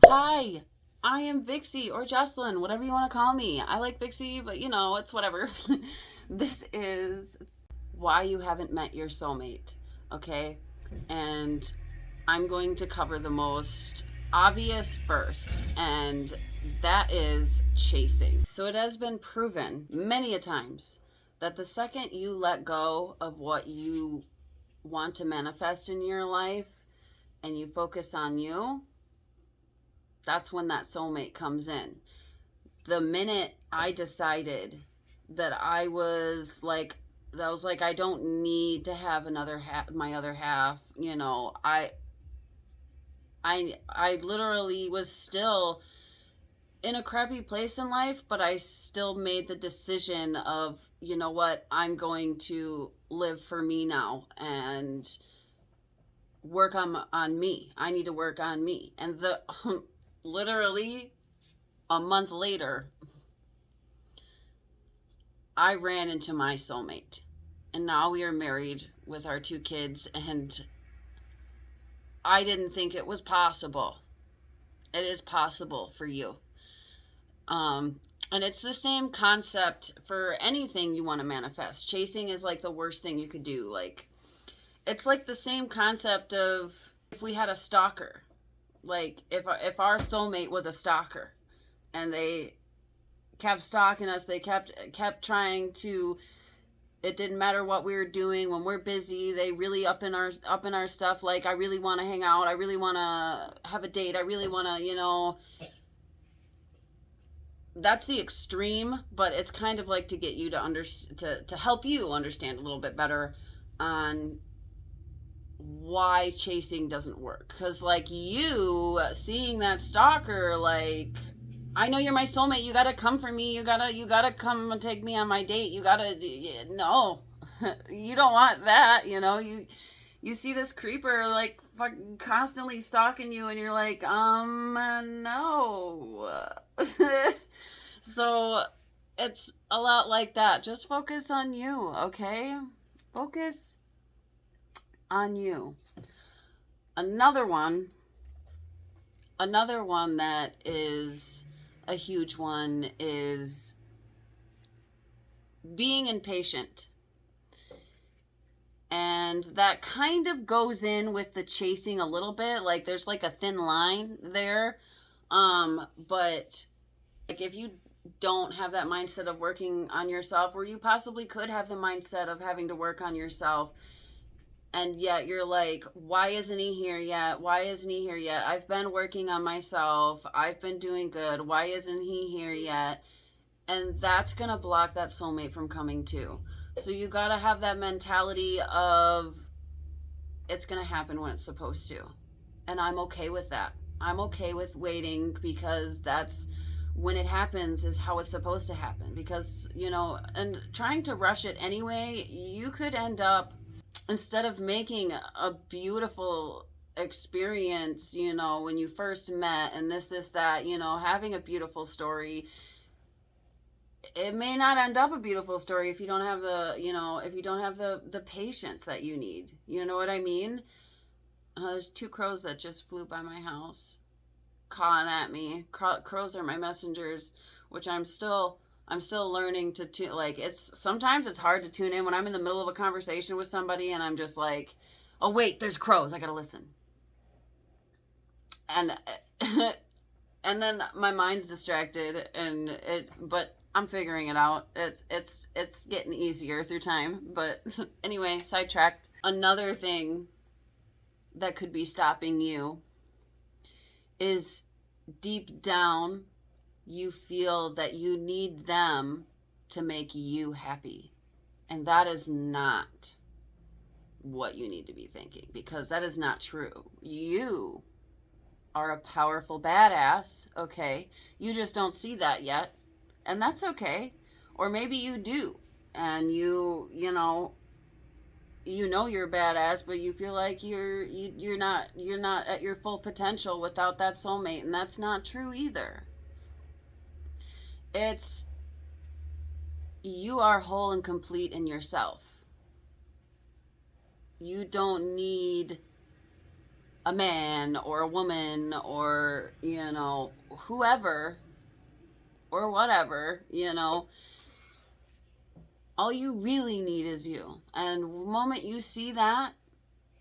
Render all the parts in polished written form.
Hi, I am Vixie or Jocelyn, whatever you want to call me. I like Vixie, but it's whatever. This is why you haven't met your soulmate, okay? And I'm going to cover the most obvious first, and that is chasing. So it has been proven many a times that the second you let go of what you want to manifest in your life and you focus on you, that's when that soulmate comes in. The minute I decided that I don't need to have another half, my other half, I literally was still in a crappy place in life, but I still made the decision of, you know what, I'm going to live for me now and work on me. I need to work on me. And the literally a month later, I ran into my soulmate. And now we are married with our two kids, and I didn't think it was possible. It is possible for you. And it's the same concept for anything you want to manifest. Chasing is like the worst thing you could do. Like, it's like the same concept of if we had a stalker. Like, if our soulmate was a stalker and they kept stalking us, they kept trying to, it didn't matter what we were doing when we're busy, they really up in our stuff. Like, I really want to hang out, I really want to have a date, I really want to, that's the extreme. But it's kind of like to get you to help you understand a little bit better on why chasing doesn't work. Because like, you seeing that stalker, like, I know you're my soulmate, you gotta come for me, you gotta come and take me on my date, you gotta, no. You don't want that. You see this creeper like constantly stalking you, and you're like, no. So it's a lot like that. Just focus on you, okay? Focus on you. Another one, another one that is a huge one is being impatient. And that kind of goes in with the chasing a little bit. Like, there's like a thin line there. But like, if you don't have that mindset of working on yourself, or you possibly could have the mindset of having to work on yourself, and yet you're like, why isn't he here yet? Why isn't he here yet? I've been working on myself, I've been doing good, why isn't he here yet? And that's gonna block that soulmate from coming too. So you gotta have that mentality of, it's gonna happen when it's supposed to. And I'm okay with that. I'm okay with waiting, because that's when it happens is how it's supposed to happen. Because, and trying to rush it anyway, you could end up, instead of making a beautiful experience, when you first met, and this that, having a beautiful story, it may not end up a beautiful story if you don't have the patience that you need. You know what I mean? There's two crows that just flew by my house, cawing at me. Crows are my messengers, which I'm still learning to tune. Like, it's sometimes it's hard to tune in when I'm in the middle of a conversation with somebody and I'm just like, oh wait, there's crows, I gotta listen. And and then my mind's distracted, but I'm figuring it out. It's getting easier through time. But anyway, sidetracked. Another thing that could be stopping you is, deep down, you feel that you need them to make you happy. And that is not what you need to be thinking, because that is not true. You are a powerful badass, okay? You just don't see that yet, and that's okay. Or maybe you do, and you're badass, but you feel like you're not at your full potential without that soulmate, and that's not true either. It's, you are whole and complete in yourself. You don't need a man or a woman or, whoever or whatever, all you really need is you. And the moment you see that,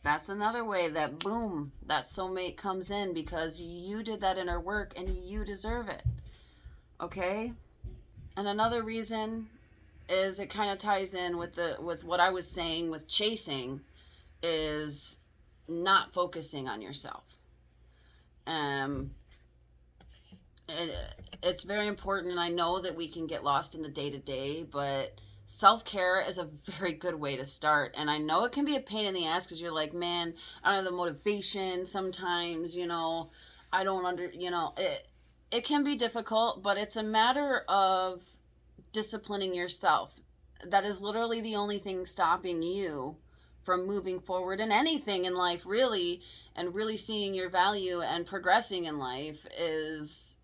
that's another way that boom, that soulmate comes in, because you did that inner work and you deserve it. Okay? And another reason is, it kind of ties in with what I was saying with chasing, is not focusing on yourself. Um it, it's very important, and I know that we can get lost in the day to day, but self-care is a very good way to start. And I know it can be a pain in the ass, because you're like, man, I don't have the motivation sometimes, I don't it can be difficult, but it's a matter of disciplining yourself. That is literally the only thing stopping you from moving forward in anything in life, really, and really seeing your value and progressing in life, is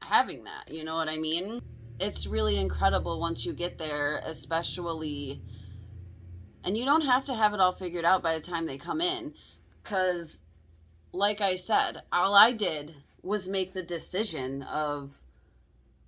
having that. You know what I mean? It's really incredible once you get there, especially, and you don't have to have it all figured out by the time they come in, because, like I said, all I did was make the decision of,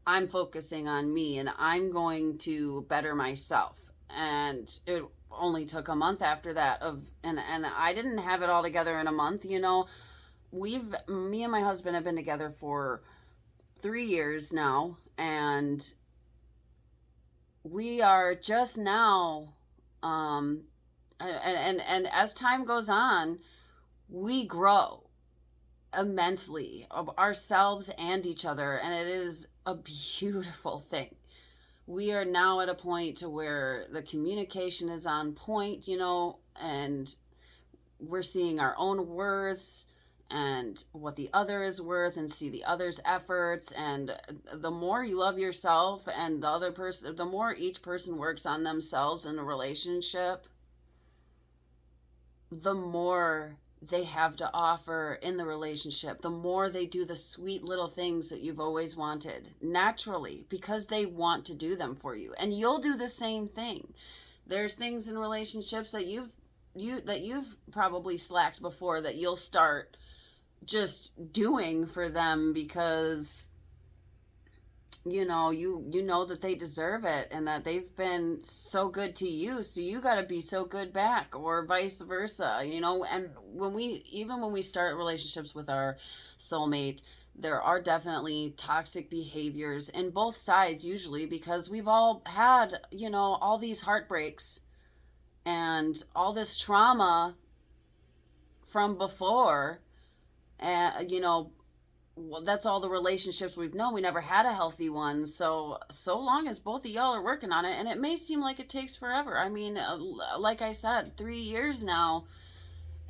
I'm focusing on me and I'm going to better myself. And it only took a month after that and I didn't have it all together in a month. Me and my husband have been together for 3 years now, and we are just now, and as time goes on, we grow immensely of ourselves and each other, and it is a beautiful thing. We are now at a point to where the communication is on point, and we're seeing our own worths and what the other is worth, and see the other's efforts. And the more you love yourself and the other person, the more each person works on themselves in a relationship, the more they have to offer in the relationship, the more they do the sweet little things that you've always wanted naturally, because they want to do them for you, and you'll do the same thing. There's things in relationships that you've probably slacked before, that you'll start just doing for them, because you know that they deserve it, and that they've been so good to you, so you got to be so good back, or vice versa. And when we start relationships with our soulmate, there are definitely toxic behaviors in both sides, usually, because we've all had all these heartbreaks and all this trauma from before. And well, that's all the relationships we've known. We never had a healthy one. So long as both of y'all are working on it, and it may seem like it takes forever. I mean, like I said, 3 years now.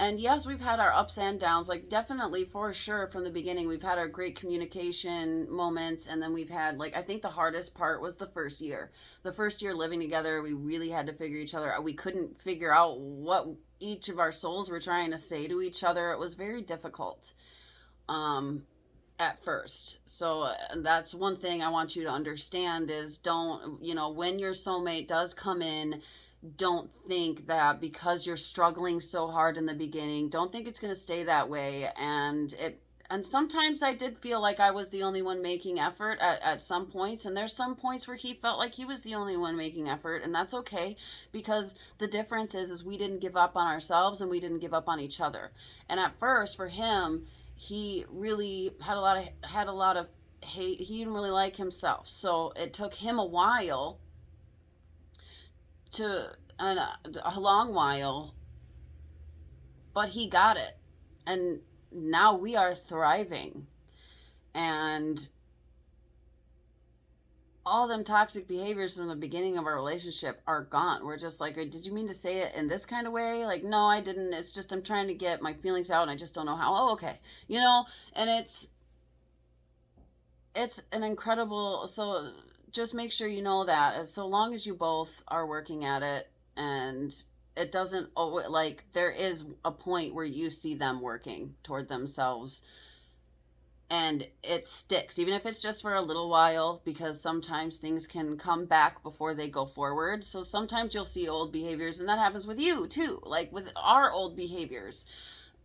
And yes, we've had our ups and downs, like definitely, for sure, from the beginning. We've had our great communication moments, and then we've had, like, I think the hardest part was the first year. The first year living together, we really had to figure each other out. We couldn't figure out what each of our souls were trying to say to each other. It was very difficult. At first. So that's one thing I want you to understand, is don't, when your soulmate does come in, don't think that because you're struggling so hard in the beginning, don't think it's going to stay that way. And sometimes I did feel like I was the only one making effort at some points, and there's some points where he felt like he was the only one making effort, and that's okay, because the difference is we didn't give up on ourselves, and we didn't give up on each other. And at first, for him, he really had a lot of hate. He didn't really like himself, so it took him a while, a long while, but he got it, and now we are thriving, and all them toxic behaviors from the beginning of our relationship are gone. We're just like, did you mean to say it in this kind of way? Like, no, I didn't. It's just I'm trying to get my feelings out, and I just don't know how. Oh, okay. And it's an incredible, so just make sure you know that, so long as you both are working at it, and it doesn't, like, there is a point where you see them working toward themselves, and it sticks, even if it's just for a little while, because sometimes things can come back before they go forward. So sometimes you'll see old behaviors, and that happens with you too. Like with our old behaviors,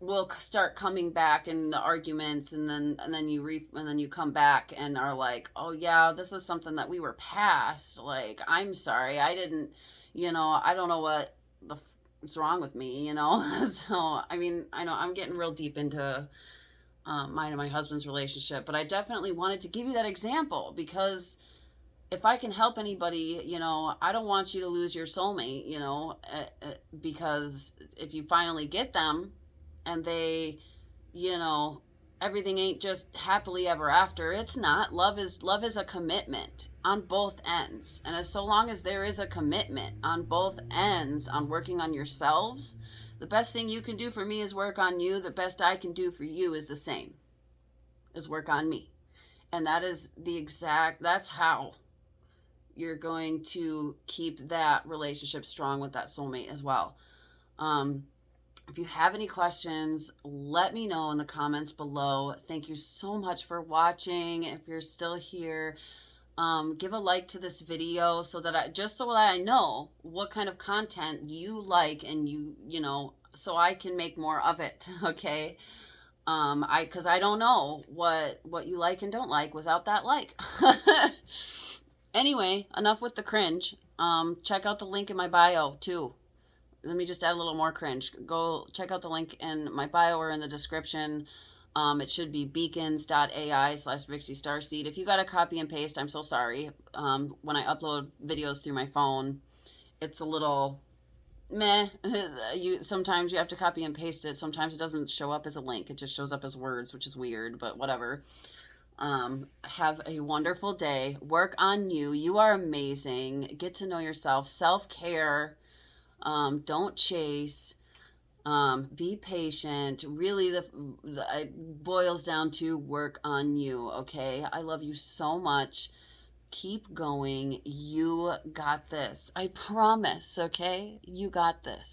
will start coming back in the arguments, and then you come back and are like, oh yeah, this is something that we were past. Like, I'm sorry, I didn't, I don't know what's wrong with me, So I mean, I know I'm getting real deep into mine and my husband's relationship, but I definitely wanted to give you that example because if I can help anybody, I don't want you to lose your soulmate, because if you finally get them and they, you know, everything ain't just happily ever after. It's not. Love is a commitment on both ends. And as so long as there is a commitment on both ends on working on yourselves, the best thing you can do for me is work on you. The best I can do for you is the same. Is work on me. And that's how you're going to keep that relationship strong with that soulmate as well. If you have any questions, let me know in the comments below. Thank you so much for watching. If you're still here, give a like to this video so that I know what kind of content you like, and so I can make more of it. Okay. Because I don't know what you like and don't like without that like. Anyway, enough with the cringe. Check out the link in my bio too. Let me just add a little more cringe. Go check out the link in my bio or in the description. It should be beacons.ai/vixystarseed. If you got to copy and paste, I'm so sorry. When I upload videos through my phone, it's a little meh. Sometimes you have to copy and paste it. Sometimes it doesn't show up as a link. It just shows up as words, which is weird, but whatever. Have a wonderful day. Work on you. You are amazing. Get to know yourself. Self-care. Don't chase. Be patient. Really, it boils down to work on you. Okay. I love you so much. Keep going. You got this. I promise. Okay. You got this.